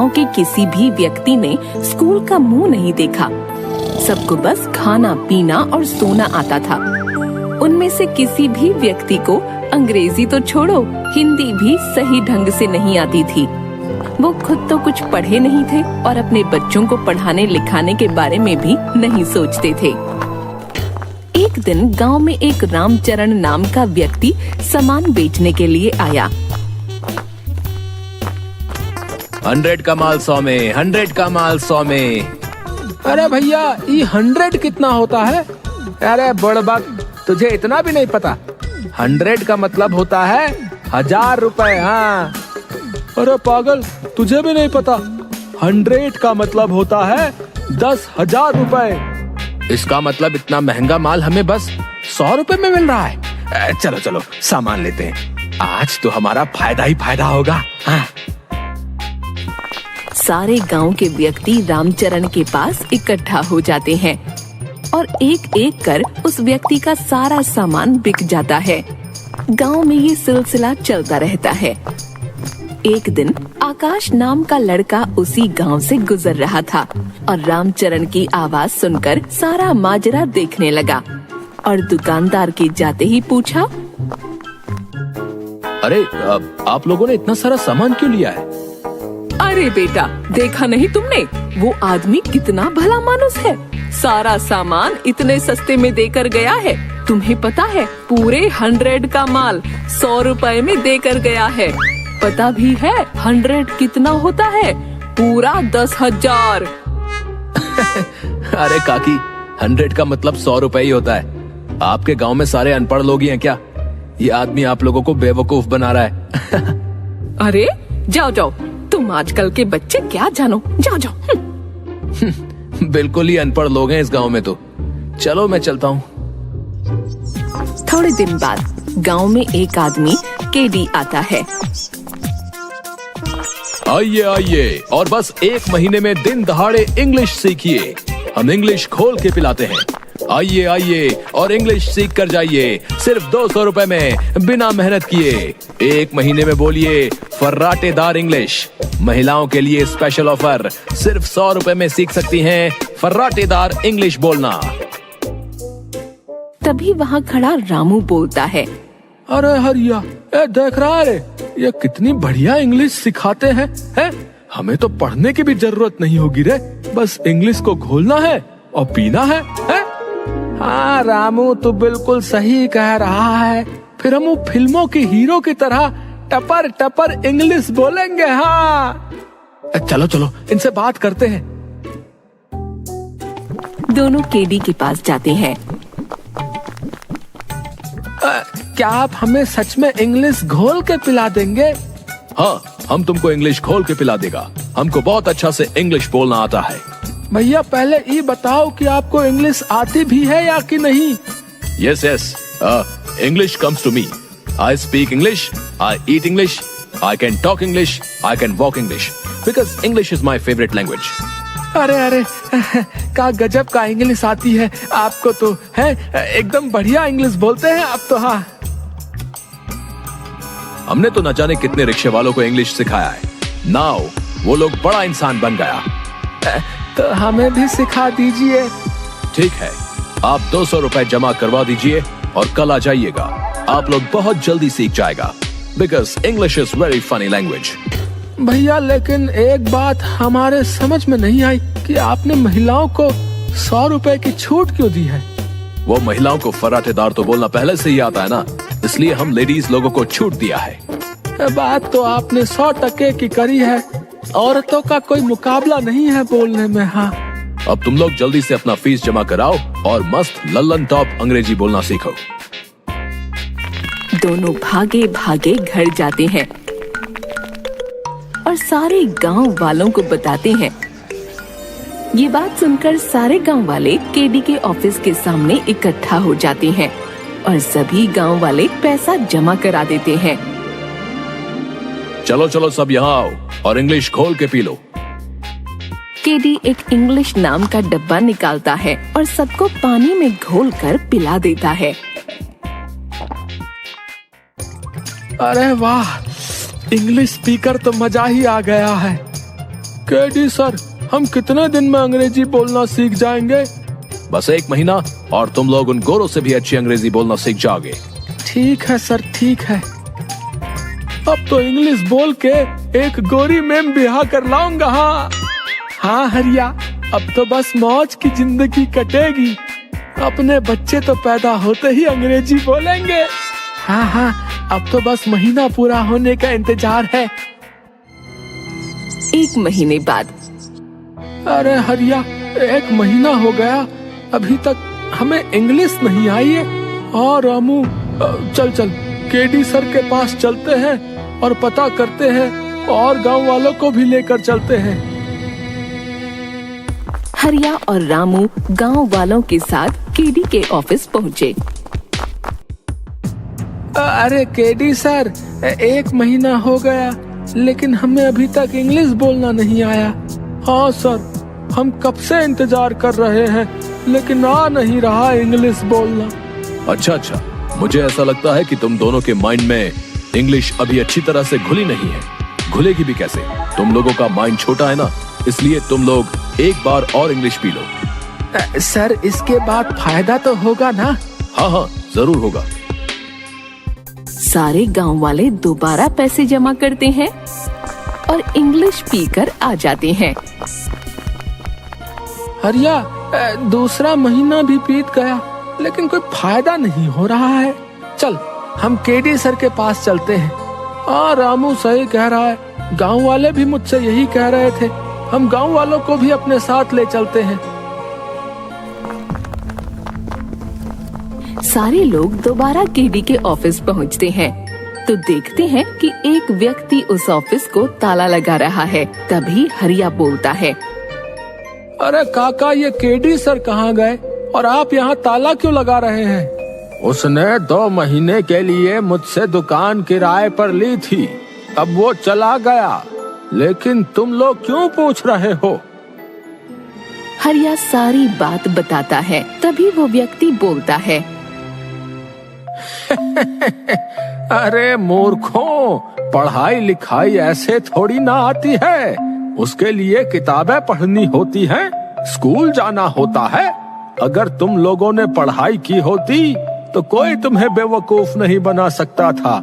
गांव के किसी भी व्यक्ति ने स्कूल का मुंह नहीं देखा। सबको बस खाना पीना और सोना आता था। उनमें से किसी भी व्यक्ति को अंग्रेजी तो छोड़ो, हिंदी भी सही ढंग से नहीं आती थी। वो खुद तो कुछ पढ़े नहीं थे और अपने बच्चों को पढ़ाने लिखाने के बारे में भी नहीं सोचते थे। एक दिन गांव में एक रामचरण नाम का व्यक्ति सामान बेचने के लिए आया। 100 का माल 100 में, 100 का माल 100 में। अरे भैया, ये 100 कितना होता है? अरे बड़बक, तुझे इतना भी नहीं पता। 100 का मतलब होता है 1000 रुपए। हाँ। अरे पागल, तुझे भी नहीं पता? 100 का मतलब होता है 10,000 रुपए। इसका मतलब इतना महंगा माल हमें बस 100 रुपए में मिल रहा है। चलो चलो सामान लेते हैं, आज तो हमारा फायदा ही फायदा होगा। हाँ। सारे गांव के व्यक्ति रामचरण के पास इकट्ठा हो जाते हैं और एक एक कर उस व्यक्ति का सारा सामान बिक जाता है। गांव में ये सिलसिला चलता रहता है। एक दिन आकाश नाम का लड़का उसी गांव से गुजर रहा था और रामचरण की आवाज सुनकर सारा माजरा देखने लगा और दुकानदार के जाते ही पूछा, अरे आप लोगों ने इतना सारा सामान क्यों लिया है? अरे बेटा, देखा नहीं तुमने? वो आदमी कितना भला मानुस है, सारा सामान इतने सस्ते में देकर गया है। तुम्हें पता है, पूरे 100 का माल 100 रुपए में देकर गया है। पता भी है 100 कितना होता है? पूरा 10,000। अरे काकी, 100 का मतलब 100 रुपए ही होता है। आपके गांव में सारे अनपढ़ लोग ही हैं क्या? ये आदमी आप लोगों को बेवकूफ बना रहा है। अरे जाओ जाओ, तुम आजकल के बच्चे क्या जानो, जाओ जाओ। बिल्कुल ही अनपढ़ लोग हैं इस गांव में तो। चलो मैं चलता हूँ। थोड़े दिन बाद गांव में एक आदमी केडी आता है। आइए आइए और बस 1 महीने में दिन दहाड़े इंग्लिश सीखिए। हम इंग्लिश खोल के पिलाते हैं। आइए आइए और इंग्लिश सीख कर जाइए, सिर्फ 200 रुपए में, बिना मेहनत किए। 1 महीने में बोलिए फर्राटेदार इंग्लिश। महिलाओं के लिए स्पेशल ऑफर, सिर्फ 100 रुपए में सीख सकती हैं फर्राटेदार इंग्लिश बोलना। तभी वहाँ खड़ा रामू बोलता है, अरे हरिया, देख रहा है, ये कितनी बढ़िया इंग्लिश सिखाते हैं। हमें तो पढ़ने की भी जरूरत नहीं होगी रे, बस इंग्लिश को घोलना है और पीना है। हाँ रामू, तू बिल्कुल सही कह रहा है। फिर हम फिल्मों के हीरो की तरह टपर टपर इंग्लिश बोलेंगे। हाँ चलो चलो, इनसे बात करते हैं। दोनों केडी के पास जाते हैं। क्या आप हमें सच में इंग्लिश घोल के पिला देंगे? हाँ, हम तुमको इंग्लिश खोल के पिला देगा। हमको बहुत अच्छा से इंग्लिश बोलना आता है। भैया पहले ये बताओ कि आपको इंग्लिश आती भी है या कि नहीं? Yes, yes. English comes to me. I speak English. I eat English. I can talk English. I can walk English. Because English is my favorite language. अरे अरे, का गजब का इंग्लिश आती है आपको तो, है एकदम बढ़िया इंग्लिश बोलते हैं आप तो। हाँ, हमने तो न जाने कितने रिक्शे वालों को इंग्लिश सिखाया है। नाउ वो लोग बड़ा इंसान बन गया। तो हमें भी सिखा दीजिए। ठीक है, आप 200 रुपए जमा करवा दीजिए और कल आ जाइएगा। आप लोग बहुत जल्दी सीख जाएगा। Because English is very funny language. भैया लेकिन एक बात हमारे समझ में नहीं आई कि आपने महिलाओं को 100 रुपए की छूट क्यों दी है? वो महिलाओं को फर्राटेदार तो बोलना पहले से ही आता है ना, इसलिए हम लेडीज लोगों को छूट दिया है। बात तो आपने 100% की करी है। औरतों का कोई मुकाबला नहीं है बोलने में। हाँ, अब तुम लोग जल्दी से अपना फीस जमा कराओ और मस्त लल्लन टॉप अंग्रेजी बोलना सीखो। दोनों भागे भागे घर जाते हैं और सारे गांव वालों को बताते हैं। ये बात सुनकर सारे गांव वाले केडी के ऑफिस के सामने इकट्ठा हो जाते हैं और सभी गांव वाले पैसा जमा करा देते हैं। चलो चलो सब यहाँ आओ और इंग्लिश खोल के पी लो। केडी एक इंग्लिश नाम का डब्बा निकालता है और सबको पानी में घोलकर पिला देता है। अरे वाह, इंग्लिश स्पीकर तो मजा ही आ गया है। केडी सर, हम कितने दिन में अंग्रेजी बोलना सीख जाएंगे? बस 1 महीना और तुम लोग उन गोरों से भी अच्छी अंग्रेजी बोलना सीख जाओगे। ठीक है सर, ठीक है। अब तो इंग्लिश बोल के एक गोरी मैम ब्याह कर लाऊंगा। हाँ हरिया, अब तो बस मौज की जिंदगी कटेगी। अपने बच्चे तो पैदा होते ही अंग्रेजी बोलेंगे। हाँ, अब तो बस महीना पूरा होने का इंतजार है। 1 महीने बाद। अरे हरिया, 1 महीना हो गया, अभी तक हमें इंग्लिश नहीं आई है। और रामू, चल केडी सर के पास चलते हैं और पता करते हैं, और गांव वालों को भी लेकर चलते हैं। हरिया और रामू गांव वालों के साथ केडी के ऑफिस पहुँचे। अरे केडी सर, 1 महीना हो गया, लेकिन हमें अभी तक इंग्लिश बोलना नहीं आया। हाँ सर, हम कब से इंतजार कर रहे हैं, लेकिन आ नहीं रहा इंग्लिश बोलना। अच्छा, मुझे ऐसा लगता है कि तुम दोनों के माइंड में इंग्लिश अभी अच्छी तरह से घुली नहीं है। घुलेगी भी कैसे? तुम लोगों का माइंड छोटा है ना, इसलिए तुम लोग एक बार और इंग्लिश पी लो। सर, इसके बाद फायदा तो होगा ना? हाँ, जरूर होगा। सारे गांव वाले दोबारा पैसे जमा करते हैं और इंग्लिश पीकर आ जाते हैं। हरिया, दूसरा महीना भी बीत गया, लेकिन कोई फायदा नहीं हो रहा है। चल, हम केडी सर के पास चलते हैं। हाँ, रामू सही कह रहा है, गांव वाले भी मुझसे यही कह रहे थे। हम गांव वालों को भी अपने साथ ले चलते हैं। सारे लोग दोबारा केडी के ऑफिस पहुंचते हैं तो देखते हैं कि एक व्यक्ति उस ऑफिस को ताला लगा रहा है। तभी हरिया बोलता है, अरे काका, ये केडी सर कहाँ गए और आप यहाँ ताला क्यों लगा रहे हैं? उसने 2 महीने के लिए मुझसे दुकान किराए पर ली थी, अब वो चला गया, लेकिन तुम लोग क्यों पूछ रहे हो? हरिया सारी बात बताता है। तभी वो व्यक्ति बोलता है, अरे मूर्खों, पढ़ाई लिखाई ऐसे थोड़ी ना आती है। उसके लिए किताबें पढ़नी होती हैं, स्कूल जाना होता है। अगर तुम लोगों ने पढ़ाई की होती तो कोई तुम्हें बेवकूफ नहीं बना सकता था।